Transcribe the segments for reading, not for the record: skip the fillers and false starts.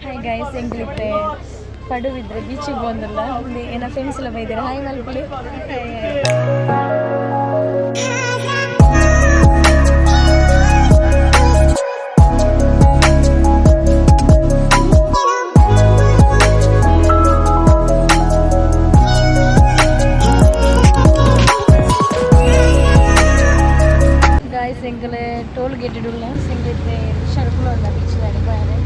hi guys ಎಂಗ್ಲಿಕ್ಕೆ ಪಡುವಿದ್ರೆ ಬೀಚಿಗೆ ಬಂದಿಲ್ಲ ಅಲ್ಲಿ ಏನ ಫ್ರೆಂಡ್ಸ್ ಎಲ್ಲ ಬೈದಾರೆ ಹಾಯ್ ಮಲ್ಪುಳಿ ഗൈസ് എങ്കിൽ ടോൾ ഗേറ്റിലുള്ള സിംഗിളത്തെ ഷർപ്പുള്ള ബീച്ചിലാണ് പോയത്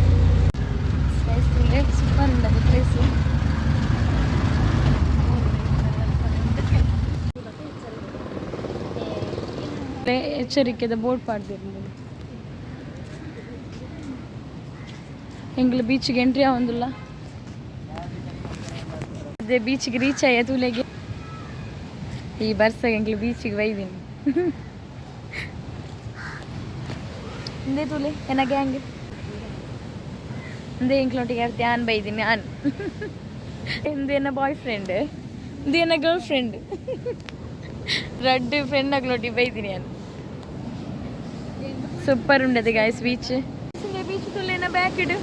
സൂപ്പർ ഉണ്ട് പ്ലേസ് ಎಚ್ಚರಿಕೆದ ಬೋರ್ಡ್ ಪಾಡ್ದಿರ್ಬೋದು ಎಂಗ್ಲ ಬೀಚಿಗೆ ಎಂಟ್ರಿ ಆಗೊಂದಿಲ್ಲ ಅದೇ ಬೀಚಿಗೆ ರೀಚ್ ಆಯ್ಯ ತೂಲೆಗೆ ಈ ಬರ್ಸಾಗ ಎಂಗ್ಲ ಬೀಚಿಗೆ ಒಯ್ದೀನಿ ಇಂದೇ ತೂಲೆ ಏನ ಗ್ಯಾಂಗ್ ಇಂದೇ ಎಂಕ್ಲೊಟ್ಟಿಗೆ ಯಾರು ಧ್ಯಾನ್ ಬೈದೀನಿ ನಾನು ಇಂದೇನ ಬಾಯ್ ಫ್ರೆಂಡ್ ಇಂದೇನ ಗರ್ಲ್ ಫ್ರೆಂಡ್ ரெண்டு ஃப்ரெண்ட் அக்லோட்டி போய்தினி நான் சூப்பர் ఉండது गाइस బీచ్ இந்த బీచ్ తోలేనా బ్యాక్ ఇడు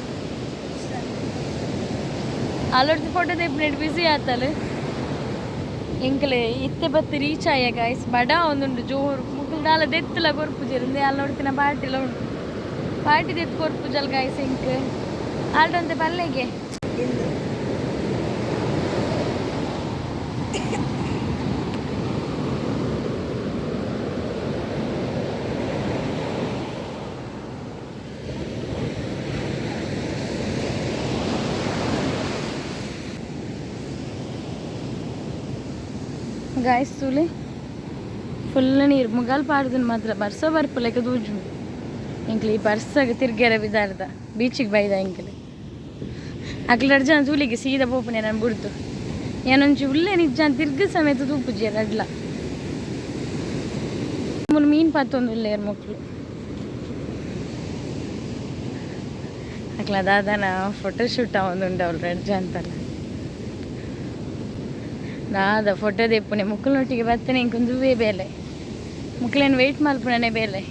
ఆల్రెడీ ఫోటో తెప్పినట్టు బిజీ ఆతలు ಎಂಕಲೆ ಇತ್ತೆ ಬತ್ತು ರೀಚ್ ಆಯ गाइस ಬಡ ಒಂದುಂಡು ಜೋರು ಮುಕುಲ್ದಾಲ ದೆತ್ತಲ ಕೊರ್ಪು ಜೆರಿಂದೆ ಅಲ್ಲಿ ನೋಡ್ತಿನ ಪಾರ್ಟಿಲ ಉಂಟು ಪಾರ್ಟಿ ದೆತ್ತು ಕೊರ್ಪು ಜಲ್ गाइस ಎಂಕ್ ಆಲ್ಡಂತೆ ಪಲ್ಲೆಗೆ गाइस तुले फुल नीर मुगाल पार्दन मात्र बर्स बर्पलेक दूजु इंकली बर्सग तिर्गेर बिदार्द बीचिಗೆ ಬೈದ ಇಂಕಲೆ ಅಕ್ಲಡ್ ಜನ ತೂಲಿಗೆ ಸೀದಾ ಪೋಪನೆ ನಾನು ಬಿಡ್ತು ಏನೊಂಚು ಉಲ್ಲೆ ನಿಜ ತಿರ್ಗ ಸಮೇತ ತೂಪುಜಿ ಅಡ್ಲ ಮುಲ್ ಮೀನ್ ಪತ್ತೊಂದು ಉಲ್ಲೇರ್ ಮಕ್ಕಳು ಅಕ್ಲ ದಾದನ ಫೋಟೋ ಶೂಟ್ ಒಂದುಂಡು ಅವ್ರು ರಡ್ಜ ಅಂತಲ್ಲ ನಾದ ಫೋಟೋ ತೆಪ್ಪುನೆ ಮುಕ್ಕಳೊಟ್ಟಿಗೆ ಬರ್ತೇನೆ ಇಂಕೊಂದುವೇ ಬೇಲೆ ಮುಕ್ಕಳೇನು ವೆಯ್ಟ್ ಮಲ್ಪುಣನೆ ಬೇಲೆ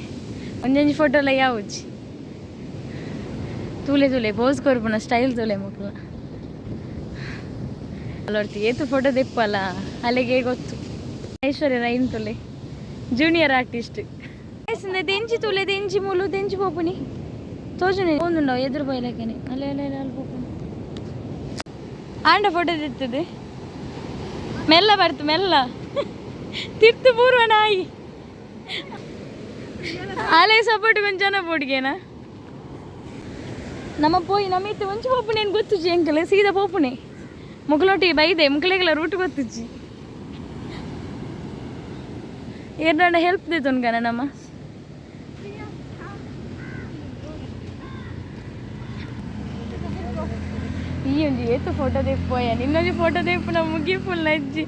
ಒಂದೊಂದು ಫೋಟೋ ಎಲ್ಲ ಯಾವುಜಿ ತೂಲೆ ತೂಲೆ ಪೋಸ್ ಕೊರ್ಪುನ ಸ್ಟೈಲ್ ತೂಲೆ ಮುಕ್ಕಳ ಅಲ್ಲೊರ್ತಿ ಏತು ಫೋಟೋ ತೆಪ್ಪಲ್ಲ ಅಲ್ಲಿಗೆ ಗೊತ್ತು ಐಶ್ವರ್ಯ ರೈನ್ ತೂಲೆ ಜೂನಿಯರ್ ಆರ್ಟಿಸ್ಟ್ ತೆಂಚಿ ತೂಲೆ ತೆಂಚಿ ಮೂಲು ತೆಂಚಿ ಪೋಪುನಿ ತೋಜನೆ ಒಂದುಂಡವು ಎದುರು ಬೈಲಕ್ಕೇನೆ ಅಲ್ಲೇ ಅಲ್ಲೇ ಅಲ್ಲಿ ಪೋಪುನಿ ಆಂಡ ಫೋಟೋ ತೆತ್ತದೆ ಮೆಲ್ಲ ಬರ್ತು ಮೆಲ್ಲ ತಿರ್ತು ಪೂರ್ವ ನಾಯಿ ಆಲೇ ಸಪೋರ್ಟ್ ಕೊಂಚನ ಪೋಡ್ಗೇನಾ ನಮ್ಮ ಪೋಯಿ ನಮ್ಮ ಇತ್ತು ಒಂಚು ಪೋಪುನೆ ಏನು ಗೊತ್ತುಜಿ ಎಂಕಲೆ ಸೀದಾ ಪೋಪುನೆ ಮುಕ್ಕಳೊಟ್ಟಿಗೆ ಬೈದೆ ಮುಕ್ಕಳಿಗೆಲ್ಲ ರೂಟ್ ಗೊತ್ತುಜಿ ಏನಾಡ ಹೆಲ್ಪ್ ದೇತೊನ್ಗನ ನಮ್ಮ ಈ ಒಂದು ಏತು ಫೋಟೋ ತೆಪ್ಪೋಯ ನಿನ್ನೊಂದು ಫೋಟೋ ತೆಪ್ಪು ನಾವು ಮುಗಿ ಫುಲ್ ಅಜ್ಜಿ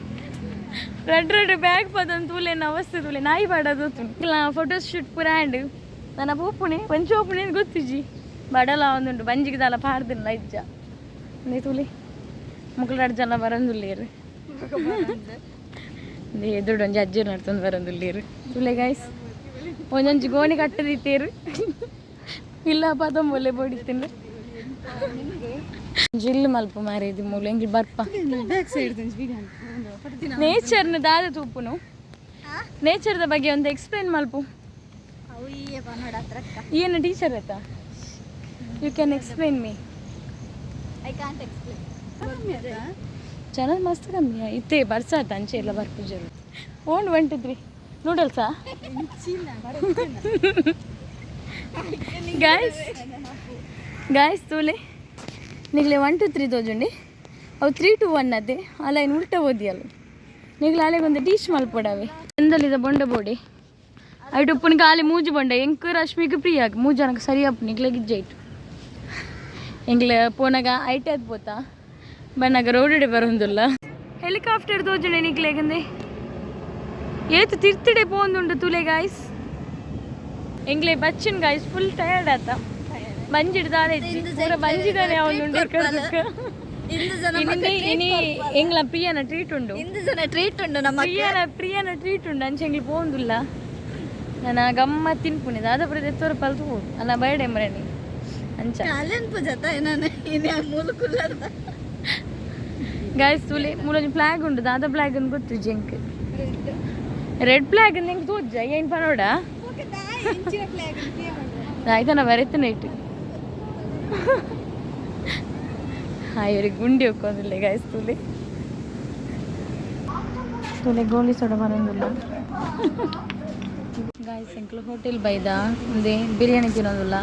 ರೆಡ್ ಬ್ಯಾಗ್ ಪದಂತ ತೂಲೇನ ಅವಸ್ಥೆ ತೂಲೆ ನಾಯಿ ಬಾಡೋದು ಇಲ್ಲ ಫೋಟೋ ಶೂಟ್ ಪೂರ ಹ್ಯಾಂಡ್ ನನ್ನ ಪೋಪುಣೆ ಪಂಚ ಓಪುಣೆ ಗೊತ್ತಿಜ್ಜಿ ಬಡಲ ಒಂದುಂಟು ಬಂಜಿಗೆ ದಾಲ ಪಾಡ್ದಿಲ್ಲ ಇಜ್ಜ ನೀ ತೂಲೆ ಮುಕ್ಕಳು ಜನ ಬರಂದುಲ್ಲೇರು ಎದುರು ಒಂಜಿ ಅಜ್ಜಿ ನಡ್ತಂದು ಬರಂದುಲ್ಲೇರು ತೂಲೆ ಗಾಯ್ಸ್ ಒಂದೊಂಜಿ ಗೋಣಿ ಕಟ್ಟದಿತ್ತೇರು ಇಲ್ಲ ಪದಂಬೊಲ್ಲೆ ಬೋಡಿತೀನಿ ಜಿಲ್ಲು ಮಲ್ಪ ಮಾರೇದಿ ಮೂಲ ಎಂಗಿ ಬರ್ಪ ನೇಚರ್ನ ದಾದ ತೂಪುನು ನೇಚರ್ದ ಬಗ್ಗೆ ಒಂದು ಎಕ್ಸ್ಪ್ಲೇನ್ ಮಲ್ಪು ಏನು ಟೀಚರ್ ಆಯ್ತಾ you can explain me I can't explain ಜನ ಮಸ್ತ್ ಕಮ್ಮಿ ಇತ್ತೇ ಬರ್ಸಾತ ಅಂಚೆ ಎಲ್ಲ ಬರ್ಪು ಜರು ಓಂಡ್ ಹೊಂಟಿದ್ರಿ ನೂಡಲ್ಸಾ ಗಾಯ್ಸ್ ಗಾಯ್ಸ್ ತೂಲೆ ನಿಗ್ಲೆ 1 to 3 ತೋಜುಂಡಿ ಅವು 3 to 1 ಅದೇ ಅಲ್ಲ ಇನ್ನು ಉಲ್ಟ ಓದಿಯಲ್ಲ ನಿಗ್ಲೆ ಅಲೆಗೆ ಒಂದು ಟೀಚ್ ಮಲ್ಪಡವೆ ಎಂದಲ್ಲಿದ ಬೊಂಡ ಬೋಡಿ ಐಟು ಉಪ್ಪನ ಕಾಲಿ ಮೂಜು ಬೊಂಡ ಎಂಕ ರಶ್ಮಿಗೆ ಪ್ರಿಯಾಗ ಮೂಜನಕ್ಕೆ ಸರಿ ಅಪ್ಪ ನಿಗ್ಲೆ ಗಿಜ್ಜಾಯ್ತು ಎಂಗ್ಲೆ ಪೋನಾಗ ಐಟೆ ಅದು ಪೋತಾ ಬನ್ನಾಗ ರೋಡಡೆ ಬರೋದಿಲ್ಲ ಹೆಲಿಕಾಪ್ಟರ್ ತೋಜುಂಡೆ ನಿಗ್ಲೆಗಂದೆ ಏತು ತಿರ್ತಿಡೆ ಪೋಂದುಂಡು ತುಲೆ ಗಾಯ್ಸ್ ಎಂಗ್ಲೆ ಬಚ್ಚಿನ ಗಾಯ್ಸ್ ಫುಲ್ ಟಯರ್ಡ್ ಆತ ಬಂಜಿಡ್ದಾನೆ ಪೂರ ಬಂಜಿದಾನೆ ಅವನುಂಡು ಇನಿ ಎಂಗ್ಲ ಪ್ರಿಯನ ಟ್ರೀಟ್ ಉಂಡು ಟ್ರೀಟ್ ಉಂಡು ನಮ್ಮ ಪ್ರಿಯನ ಟ್ರೀಟ್ ಉಂಡು ಅಂಚೆ ಎಂಗ್ಲಿ ಪೋಂದುಲ್ಲ ನಾನು ಗಮ್ಮತ್ ತಿನ್ಪುನಿದ ಅದ ಪ್ರತಿ ಎತ್ತೋರು ಪಲ್ತು ಹೋದು ಅಲ್ಲ ಬರ್ಡೇ ಮರಣಿ ಅಂಚ ಕಾಲೇನ್ ಪೂಜಾತ ನಾನು ಇನ್ನು ಮೂಲ ಕುಲ್ಲದ ಗಾಯ್ಸ್ ತೂಲೆ ಮೂಲೊಂಜಿ ಫ್ಲಾಗ್ ಉಂಡು ದಾದ ಫ್ಲಾಗ್ ಅಂತ ಗೊತ್ತು ಜಂಕ್ ರೆಡ್ ಫ್ಲಾಗ್ ನಿಂಗೆ ತೋಜ ಏನು ಪನೋಡ ಆಯ್ತಾ ನಾ ಬರೀತೇನೆ ಇಟ್ಟು ಇವ್ರಿಗೆ ಗುಂಡಿ ಹೋಗೋದಿಲ್ಲ ಗಾಯ್ಸ್ ತೂಲೆ ಗೋಲಿ ಸೊಡ ಬರೋದಿಲ್ಲ ಗಾಯ್ಸ್ ಎಂಕ್ಲು ಹೋಟೆಲ್ ಬೈದ ಒಂದೇ ಬಿರಿಯಾನಿ ತಿನ್ನೋದಿಲ್ಲ